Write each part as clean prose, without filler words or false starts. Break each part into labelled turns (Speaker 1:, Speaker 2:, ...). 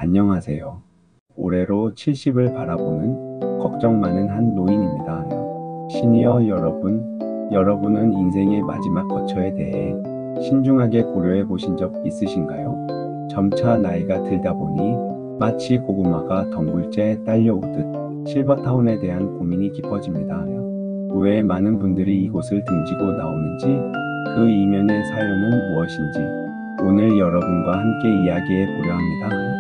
Speaker 1: 안녕하세요. 올해로 70을 바라보는 걱정 많은 한 노인입니다. 시니어 여러분, 여러분은 인생의 마지막 거처에 대해 신중하게 고려해 보신 적 있으신가요? 점차 나이가 들다 보니 마치 고구마가 덩굴째에 딸려오듯 실버타운에 대한 고민이 깊어집니다. 왜 많은 분들이 이곳을 등지고 나오는지, 그 이면의 사연은 무엇인지 오늘 여러분과 함께 이야기해 보려 합니다.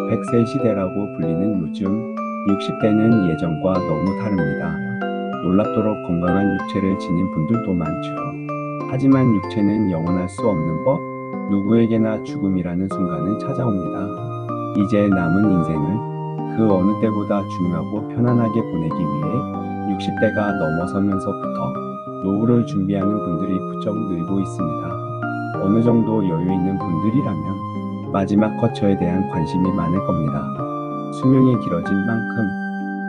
Speaker 1: 100세 시대라고 불리는 요즘 60대는 예전과 너무 다릅니다. 놀랍도록 건강한 육체를 지닌 분들도 많죠. 하지만 육체는 영원할 수 없는 법, 누구에게나 죽음이라는 순간은 찾아옵니다. 이제 남은 인생을 그 어느 때보다 중요하고 편안하게 보내기 위해 60대가 넘어서면서부터 노후를 준비하는 분들이 부쩍 늘고 있습니다. 어느 정도 여유 있는 분들이라면 마지막 거처에 대한 관심이 많을 겁니다. 수명이 길어진 만큼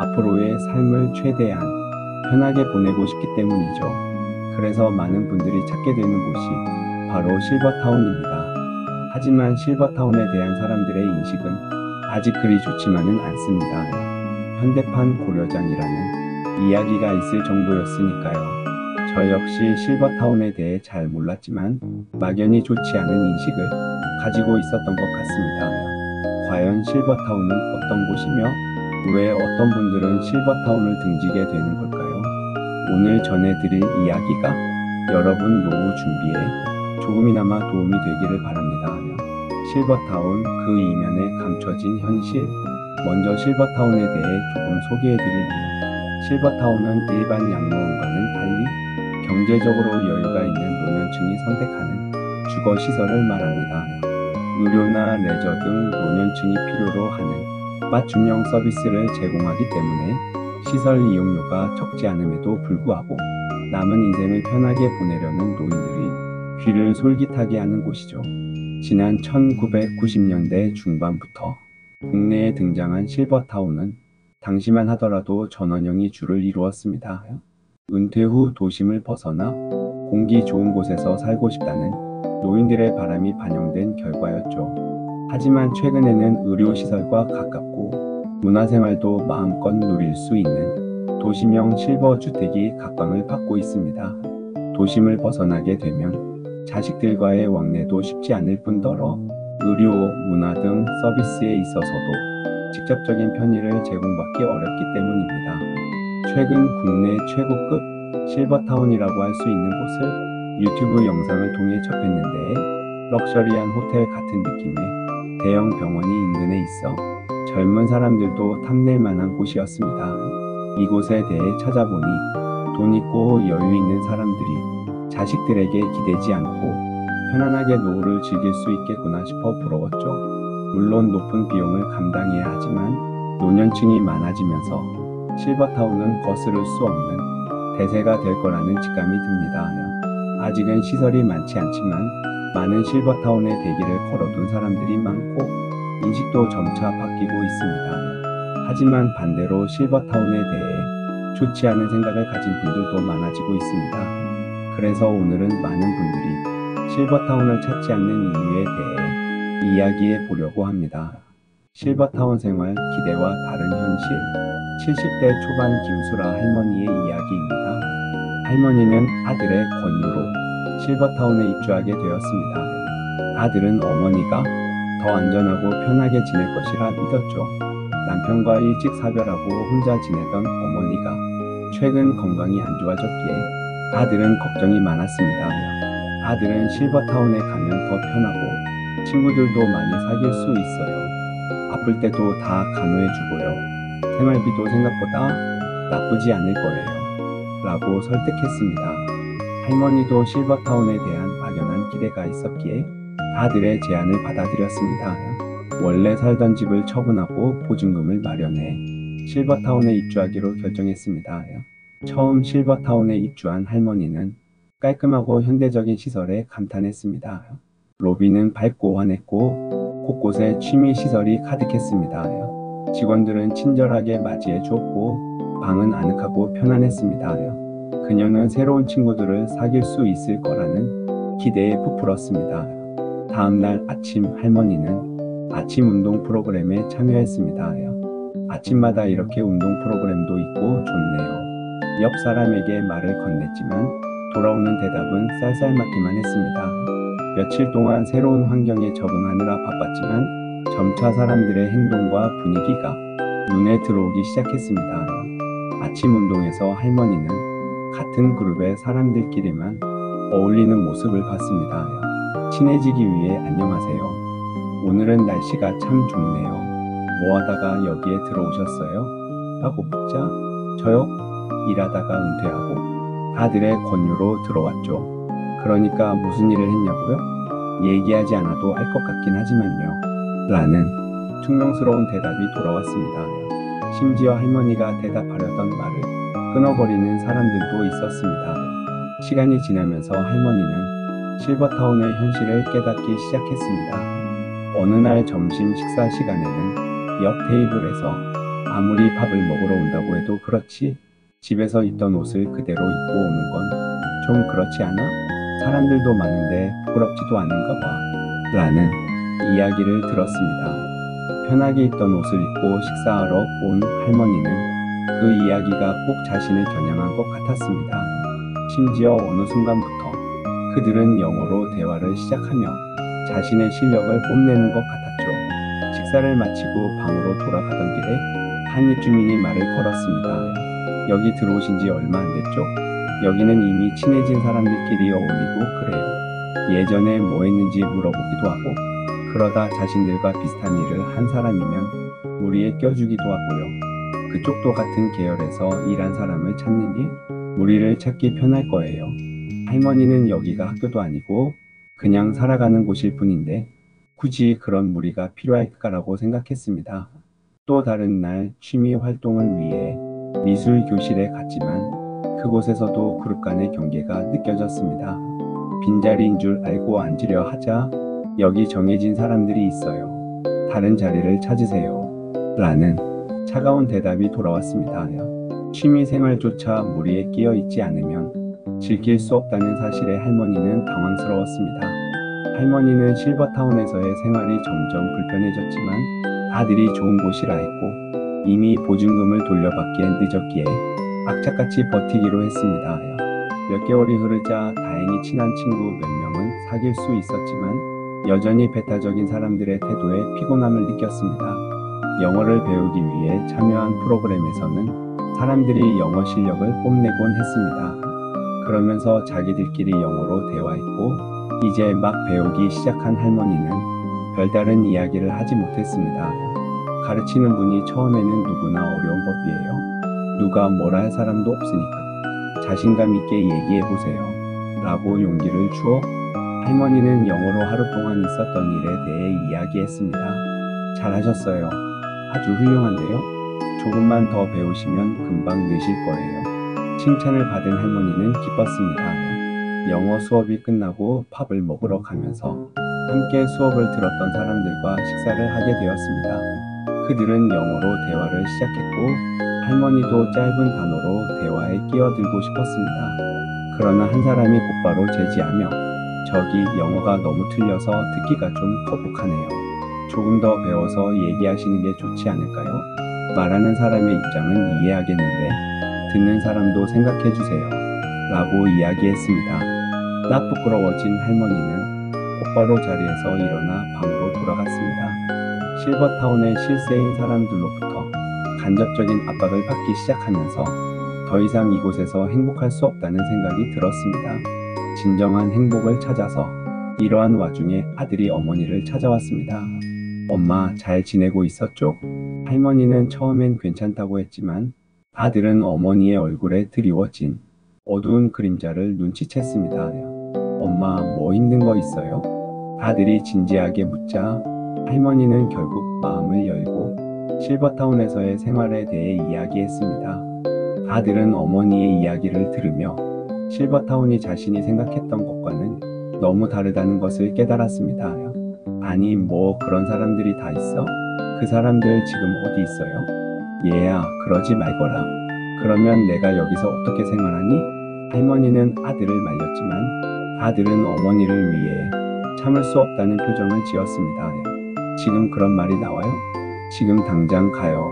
Speaker 1: 앞으로의 삶을 최대한 편하게 보내고 싶기 때문이죠. 그래서 많은 분들이 찾게 되는 곳이 바로 실버타운입니다. 하지만 실버타운에 대한 사람들의 인식은 아직 그리 좋지만은 않습니다. 현대판 고려장이라는 이야기가 있을 정도였으니까요. 저 역시 실버타운에 대해 잘 몰랐지만 막연히 좋지 않은 인식을 가지고 있었던 것 같습니다. 과연 실버타운은 어떤 곳이며 왜 어떤 분들은 실버타운을 등지게 되는 걸까요? 오늘 전해드릴 이야기가 여러분 노후 준비에 조금이나마 도움이 되기를 바랍니다. 실버타운, 그 이면에 감춰진 현실. 먼저 실버타운에 대해 조금 소개해드릴게요. 실버타운은 일반 양로원과는 달리 경제적으로 여유가 있는 노년층이 선택하는 주거시설을 말합니다. 의료나 레저 등 노년층이 필요로 하는 맞춤형 서비스를 제공하기 때문에 시설 이용료가 적지 않음에도 불구하고 남은 인생을 편하게 보내려는 노인들이 귀를 솔깃하게 하는 곳이죠. 지난 1990년대 중반부터 국내에 등장한 실버타운은 당시만 하더라도 전원형이 주를 이루었습니다. 은퇴 후 도심을 벗어나 공기 좋은 곳에서 살고 싶다는 노인들의 바람이 반영된 결과였죠. 하지만 최근에는 의료시설과 가깝고 문화생활도 마음껏 누릴 수 있는 도심형 실버주택이 각광을 받고 있습니다. 도심을 벗어나게 되면 자식들과의 왕래도 쉽지 않을 뿐더러 의료, 문화 등 서비스에 있어서도 직접적인 편의를 제공받기 어렵기 때문입니다. 최근 국내 최고급 실버타운이라고 할 수 있는 곳을 유튜브 영상을 통해 접했는데, 럭셔리한 호텔 같은 느낌의 대형 병원이 인근에 있어 젊은 사람들도 탐낼 만한 곳이었습니다. 이곳에 대해 찾아보니 돈 있고 여유 있는 사람들이 자식들에게 기대지 않고 편안하게 노후를 즐길 수 있겠구나 싶어 부러웠죠. 물론 높은 비용을 감당해야 하지만 노년층이 많아지면서 실버타운은 거스를 수 없는 대세가 될 거라는 직감이 듭니다. 아직은 시설이 많지 않지만 많은 실버타운의 대기를 걸어둔 사람들이 많고 인식도 점차 바뀌고 있습니다. 하지만 반대로 실버타운에 대해 좋지 않은 생각을 가진 분들도 많아지고 있습니다. 그래서 오늘은 많은 분들이 실버타운을 찾지 않는 이유에 대해 이야기해 보려고 합니다. 실버타운 생활, 기대와 다른 현실. 70대 초반 김수라 할머니의 이야기입니다. 할머니는 아들의 권유로 실버타운에 입주하게 되었습니다. 아들은 어머니가 더 안전하고 편하게 지낼 것이라 믿었죠. 남편과 일찍 사별하고 혼자 지내던 어머니가 최근 건강이 안 좋아졌기에 아들은 걱정이 많았습니다. 아들은 실버타운에 가면 더 편하고 친구들도 많이 사귈 수 있어요. 아플 때도 다 간호해주고요. 생활비도 생각보다 나쁘지 않을 거예요. 라고 설득했습니다. 할머니도 실버타운에 대한 막연한 기대가 있었기에 아들의 제안을 받아들였습니다. 원래 살던 집을 처분하고 보증금을 마련해 실버타운에 입주하기로 결정했습니다. 처음 실버타운에 입주한 할머니는 깔끔하고 현대적인 시설에 감탄했습니다. 로비는 밝고 환했고 곳곳에 취미시설이 가득했습니다. 직원들은 친절하게 맞이해 주었고 방은 아늑하고 편안했습니다. 그녀는 새로운 친구들을 사귈 수 있을 거라는 기대에 부풀었습니다. 다음날 아침 할머니는 아침 운동 프로그램에 참여했습니다. 아침마다 이렇게 운동 프로그램도 있고 좋네요. 옆 사람에게 말을 건넸지만 돌아오는 대답은 쌀쌀맞기만 했습니다. 며칠 동안 새로운 환경에 적응하느라 바빴지만 점차 사람들의 행동과 분위기가 눈에 들어오기 시작했습니다. 아침 운동에서 할머니는 같은 그룹의 사람들끼리만 어울리는 모습을 봤습니다. 친해지기 위해 안녕하세요. 오늘은 날씨가 참 좋네요. 뭐 하다가 여기에 들어오셨어요? 라고 묻자 저요? 일하다가 은퇴하고 아들의 권유로 들어왔죠. 그러니까 무슨 일을 했냐고요? 얘기하지 않아도 알 것 같긴 하지만요. 라는 퉁명스러운 대답이 돌아왔습니다. 심지어 할머니가 대답하려던 말을 끊어버리는 사람들도 있었습니다. 시간이 지나면서 할머니는 실버타운의 현실을 깨닫기 시작했습니다. 어느 날 점심 식사 시간에는 옆 테이블에서 아무리 밥을 먹으러 온다고 해도 그렇지 집에서 입던 옷을 그대로 입고 오는 건 좀 그렇지 않아? 사람들도 많은데 부끄럽지도 않은가 봐. 라는 이야기를 들었습니다. 편하게 입던 옷을 입고 식사하러 온 할머니는 그 이야기가 꼭 자신을 겨냥한 것 같았습니다. 심지어 어느 순간부터 그들은 영어로 대화를 시작하며 자신의 실력을 뽐내는 것 같았죠. 식사를 마치고 방으로 돌아가던 길에 한 입주민이 말을 걸었습니다. 여기 들어오신 지 얼마 안 됐죠? 여기는 이미 친해진 사람들끼리 어울리고 그래요. 예전에 뭐 했는지 물어보기도 하고 그러다 자신들과 비슷한 일을 한 사람이면 무리에 껴주기도 하고요. 그쪽도 같은 계열에서 일한 사람을 찾는 일, 무리를 찾기 편할 거예요. 할머니는 여기가 학교도 아니고 그냥 살아가는 곳일 뿐인데 굳이 그런 무리가 필요할까라고 생각했습니다. 또 다른 날 취미 활동을 위해 미술 교실에 갔지만 그곳에서도 그룹 간의 경계가 느껴졌습니다. 빈자리인 줄 알고 앉으려 하자 여기 정해진 사람들이 있어요. 다른 자리를 찾으세요. 라는 차가운 대답이 돌아왔습니다. 취미 생활조차 무리에 끼어 있지 않으면 즐길 수 없다는 사실에 할머니는 당황스러웠습니다. 할머니는 실버타운에서의 생활이 점점 불편해졌지만 아들이 좋은 곳이라 했고 이미 보증금을 돌려받기엔 늦었기에 악착같이 버티기로 했습니다. 몇 개월이 흐르자 다행히 친한 친구 몇 명은 사귈 수 있었지만 여전히 배타적인 사람들의 태도에 피곤함을 느꼈습니다. 영어를 배우기 위해 참여한 프로그램에서는 사람들이 영어 실력을 뽐내곤 했습니다. 그러면서 자기들끼리 영어로 대화했고 이제 막 배우기 시작한 할머니는 별다른 이야기를 하지 못했습니다. 가르치는 분이 처음에는 누구나 어려운 법이에요. 누가 뭐라 할 사람도 없으니까 자신감 있게 얘기해보세요. 라고 용기를 주어 할머니는 영어로 하루 동안 있었던 일에 대해 이야기했습니다. 잘하셨어요. 아주 훌륭한데요. 조금만 더 배우시면 금방 느실 거예요. 칭찬을 받은 할머니는 기뻤습니다. 영어 수업이 끝나고 팝을 먹으러 가면서 함께 수업을 들었던 사람들과 식사를 하게 되었습니다. 그들은 영어로 대화를 시작했고 할머니도 짧은 단어로 대화에 끼어들고 싶었습니다. 그러나 한 사람이 곧바로 제지하며 저기 영어가 너무 틀려서 듣기가 좀 거북하네요. 조금 더 배워서 얘기하시는 게 좋지 않을까요? 말하는 사람의 입장은 이해하겠는데 듣는 사람도 생각해주세요. 라고 이야기했습니다. 나 부끄러워진 할머니는 곧바로 자리에서 일어나 방으로 돌아갔습니다. 실버타운의 실세인 사람들로부터 간접적인 압박을 받기 시작하면서 더 이상 이곳에서 행복할 수 없다는 생각이 들었습니다. 진정한 행복을 찾아서 이러한 와중에 아들이 어머니를 찾아왔습니다. 엄마 잘 지내고 있었죠? 할머니는 처음엔 괜찮다고 했지만 아들은 어머니의 얼굴에 드리워진 어두운 그림자를 눈치챘습니다. 엄마 뭐 힘든 거 있어요? 아들이 진지하게 묻자 할머니는 결국 마음을 열고 실버타운에서의 생활에 대해 이야기했습니다. 아들은 어머니의 이야기를 들으며 실버타운이 자신이 생각했던 것과는 너무 다르다는 것을 깨달았습니다. 아니 뭐 그런 사람들이 다 있어? 그 사람들 지금 어디 있어요? 얘야 그러지 말거라. 그러면 내가 여기서 어떻게 생활하니? 할머니는 아들을 말렸지만 아들은 어머니를 위해 참을 수 없다는 표정을 지었습니다. 지금 그런 말이 나와요? 지금 당장 가요.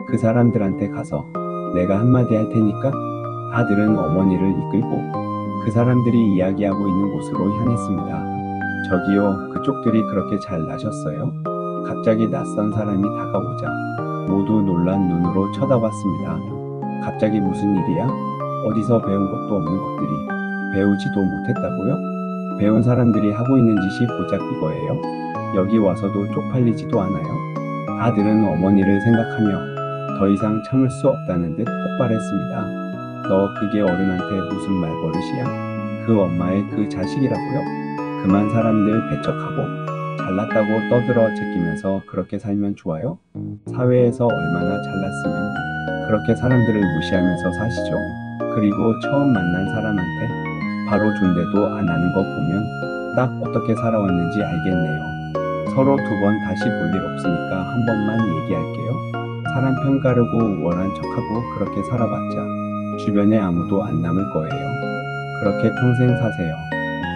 Speaker 1: 그 사람들한테 가서 내가 한마디 할 테니까. 아들은 어머니를 이끌고 그 사람들이 이야기하고 있는 곳으로 향했습니다. 저기요, 그쪽들이 그렇게 잘 나셨어요? 갑자기 낯선 사람이 다가오자 모두 놀란 눈으로 쳐다봤습니다. 갑자기 무슨 일이야? 어디서 배운 것도 없는 것들이 배우지도 못했다고요? 배운 사람들이 하고 있는 짓이 고작 이거예요? 여기 와서도 쪽팔리지도 않아요? 아들은 어머니를 생각하며 더 이상 참을 수 없다는 듯 폭발했습니다. 너 그게 어른한테 무슨 말버릇이야? 그 엄마의 그 자식이라고요? 그만 사람들 배척하고 잘났다고 떠들어 제끼면서 그렇게 살면 좋아요? 사회에서 얼마나 잘났으면 그렇게 사람들을 무시하면서 사시죠? 그리고 처음 만난 사람한테 바로 존대도 안 하는 거 보면 딱 어떻게 살아왔는지 알겠네요. 서로 두 번 다시 볼 일 없으니까 한 번만 얘기할게요. 사람 편가르고 우월한 척하고 그렇게 살아봤자 주변에 아무도 안 남을 거예요. 그렇게 평생 사세요.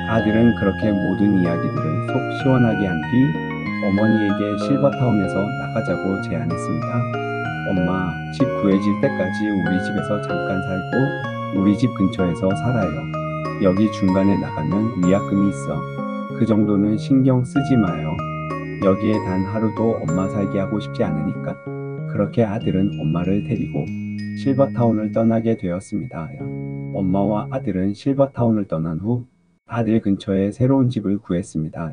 Speaker 1: 아들은 그렇게 모든 이야기들을 속 시원하게 한 뒤 어머니에게 실버타운에서 나가자고 제안했습니다. 엄마, 집 구해질 때까지 우리 집에서 잠깐 살고 우리 집 근처에서 살아요. 여기 중간에 나가면 위약금이 있어. 그 정도는 신경 쓰지 마요. 여기에 단 하루도 엄마 살게 하고 싶지 않으니까. 그렇게 아들은 엄마를 데리고 실버타운을 떠나게 되었습니다. 엄마와 아들은 실버타운을 떠난 후 아들 근처에 새로운 집을 구했습니다.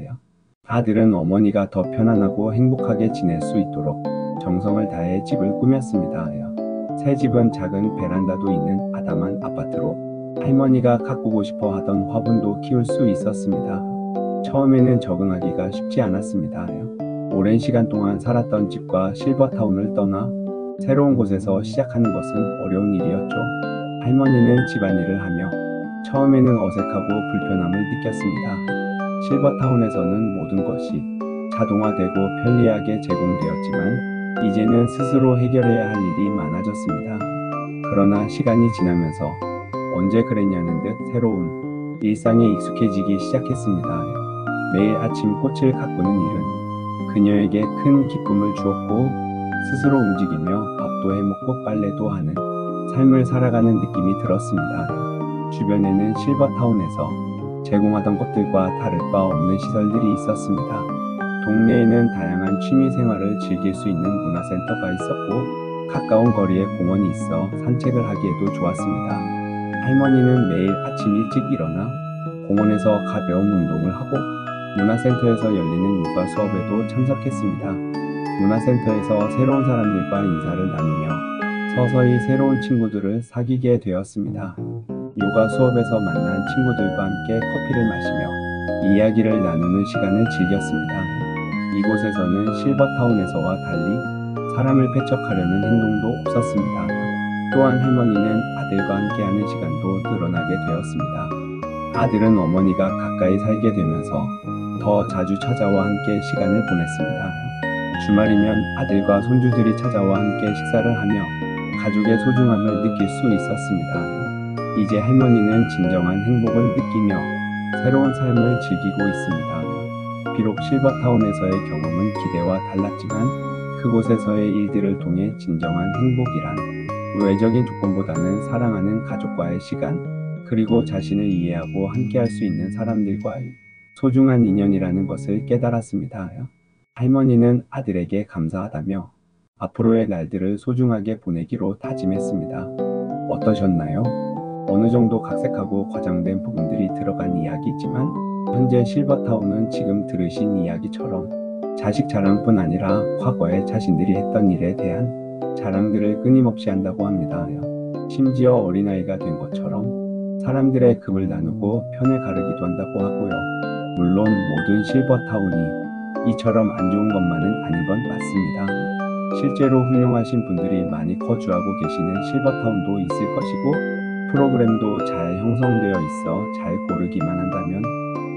Speaker 1: 아들은 어머니가 더 편안하고 행복하게 지낼 수 있도록 정성을 다해 집을 꾸몄습니다. 새 집은 작은 베란다도 있는 아담한 아파트로 할머니가 가꾸고 싶어 하던 화분도 키울 수 있었습니다. 처음에는 적응하기가 쉽지 않았습니다. 오랜 시간 동안 살았던 집과 실버타운을 떠나 새로운 곳에서 시작하는 것은 어려운 일이었죠. 할머니는 집안일을 하며 처음에는 어색하고 불편함을 느꼈습니다. 실버타운에서는 모든 것이 자동화되고 편리하게 제공되었지만 이제는 스스로 해결해야 할 일이 많아졌습니다. 그러나 시간이 지나면서 언제 그랬냐는 듯 새로운 일상에 익숙해지기 시작했습니다. 매일 아침 꽃을 가꾸는 일은 그녀에게 큰 기쁨을 주었고 스스로 움직이며 밥도 해먹고 빨래도 하는 삶을 살아가는 느낌이 들었습니다. 주변에는 실버타운에서 제공하던 것들과 다를 바 없는 시설들이 있었습니다. 동네에는 다양한 취미 생활을 즐길 수 있는 문화센터가 있었고 가까운 거리에 공원이 있어 산책을 하기에도 좋았습니다. 할머니는 매일 아침 일찍 일어나 공원에서 가벼운 운동을 하고 문화센터에서 열리는 요가 수업에도 참석했습니다. 문화센터에서 새로운 사람들과 인사를 나누며 서서히 새로운 친구들을 사귀게 되었습니다. 요가 수업에서 만난 친구들과 함께 커피를 마시며 이야기를 나누는 시간을 즐겼습니다. 이곳에서는 실버타운에서와 달리 사람을 배척하려는 행동도 없었습니다. 또한 할머니는 아들과 함께하는 시간도 늘어나게 되었습니다. 아들은 어머니가 가까이 살게 되면서 더 자주 찾아와 함께 시간을 보냈습니다. 주말이면 아들과 손주들이 찾아와 함께 식사를 하며 가족의 소중함을 느낄 수 있었습니다. 이제 할머니는 진정한 행복을 느끼며 새로운 삶을 즐기고 있습니다. 비록 실버타운에서의 경험은 기대와 달랐지만 그곳에서의 일들을 통해 진정한 행복이란 외적인 조건보다는 사랑하는 가족과의 시간, 그리고 자신을 이해하고 함께할 수 있는 사람들과의 소중한 인연이라는 것을 깨달았습니다. 할머니는 아들에게 감사하다며 앞으로의 날들을 소중하게 보내기로 다짐했습니다. 어떠셨나요? 어느 정도 각색하고 과장된 부분들이 들어간 이야기이지만 현재 실버타운은 지금 들으신 이야기처럼 자식 자랑뿐 아니라 과거에 자신들이 했던 일에 대한 자랑들을 끊임없이 한다고 합니다. 심지어 어린아이가 된 것처럼 사람들의 급을 나누고 편을 가르기도 한다고 하고요. 물론 모든 실버타운이 이처럼 안 좋은 것만은 아닌 건 맞습니다. 실제로 훌륭하신 분들이 많이 거주하고 계시는 실버타운도 있을 것이고 프로그램도 잘 형성되어 있어 잘 고르기만 한다면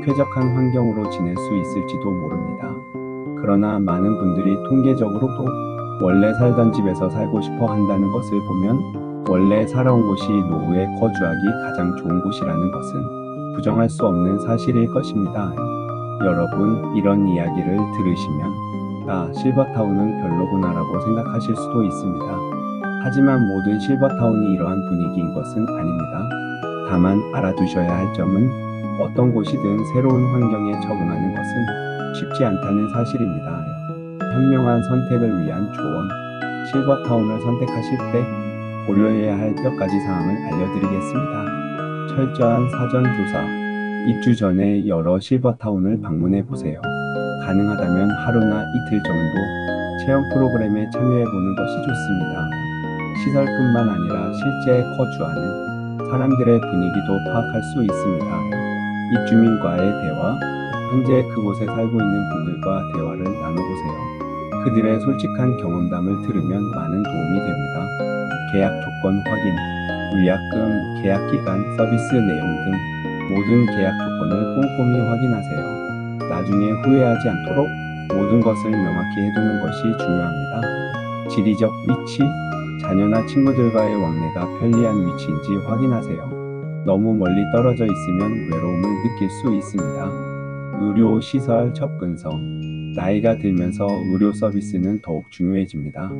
Speaker 1: 쾌적한 환경으로 지낼 수 있을지도 모릅니다. 그러나 많은 분들이 통계적으로도 원래 살던 집에서 살고 싶어 한다는 것을 보면 원래 살아온 곳이 노후에 거주하기 가장 좋은 곳이라는 것은 부정할 수 없는 사실일 것입니다. 여러분, 이런 이야기를 들으시면 아, 실버타운은 별로구나라고 생각하실 수도 있습니다. 하지만 모든 실버타운이 이러한 분위기인 것은 아닙니다. 다만 알아두셔야 할 점은 어떤 곳이든 새로운 환경에 적응하는 것은 쉽지 않다는 사실입니다. 현명한 선택을 위한 조언. 실버타운을 선택하실 때 고려해야 할 몇 가지 사항을 알려드리겠습니다. 철저한 사전 조사. 입주 전에 여러 실버타운을 방문해 보세요. 가능하다면 하루나 이틀 정도 체험 프로그램에 참여해 보는 것이 좋습니다. 시설뿐만 아니라 실제 거주하는 사람들의 분위기도 파악할 수 있습니다. 입주민과의 대화. 현재 그곳에 살고 있는 분들과 대화를 나눠보세요. 그들의 솔직한 경험담을 들으면 많은 도움이 됩니다. 계약 조건 확인. 위약금, 계약 기간, 서비스 내용 등 모든 계약 조건을 꼼꼼히 확인하세요. 나중에 후회하지 않도록 모든 것을 명확히 해두는 것이 중요합니다. 지리적 위치. 자녀나 친구들과의 왕래가 편리한 위치인지 확인하세요. 너무 멀리 떨어져 있으면 외로움을 느낄 수 있습니다. 의료 시설 접근성. 나이가 들면서 의료 서비스는 더욱 중요해집니다.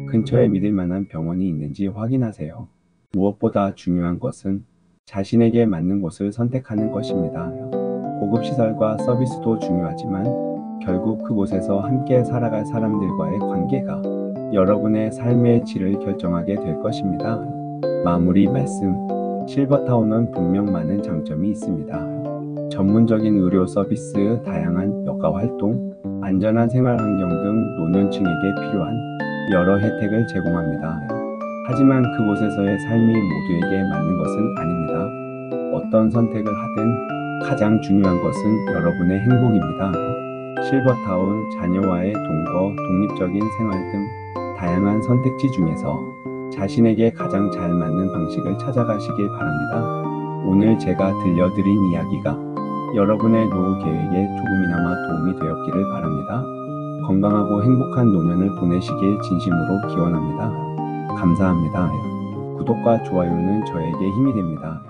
Speaker 1: 근처에 믿을 만한 병원이 있는지 확인하세요. 무엇보다 중요한 것은 자신에게 맞는 곳을 선택하는 것입니다. 고급 시설과 서비스도 중요하지만 결국 그곳에서 함께 살아갈 사람들과의 관계가 여러분의 삶의 질을 결정하게 될 것입니다. 마무리 말씀. 실버타운은 분명 많은 장점이 있습니다. 전문적인 의료 서비스, 다양한 여가 활동, 안전한 생활 환경 등 노년층에게 필요한 여러 혜택을 제공합니다. 하지만 그곳에서의 삶이 모두에게 맞는 것은 아닙니다. 어떤 선택을 하든 가장 중요한 것은 여러분의 행복입니다. 실버타운, 자녀와의 동거, 독립적인 생활 등 다양한 선택지 중에서 자신에게 가장 잘 맞는 방식을 찾아가시길 바랍니다. 오늘 제가 들려드린 이야기가 여러분의 노후 계획에 조금이나마 도움이 되었기를 바랍니다. 건강하고 행복한 노년을 보내시길 진심으로 기원합니다. 감사합니다. 구독과 좋아요는 저에게 힘이 됩니다.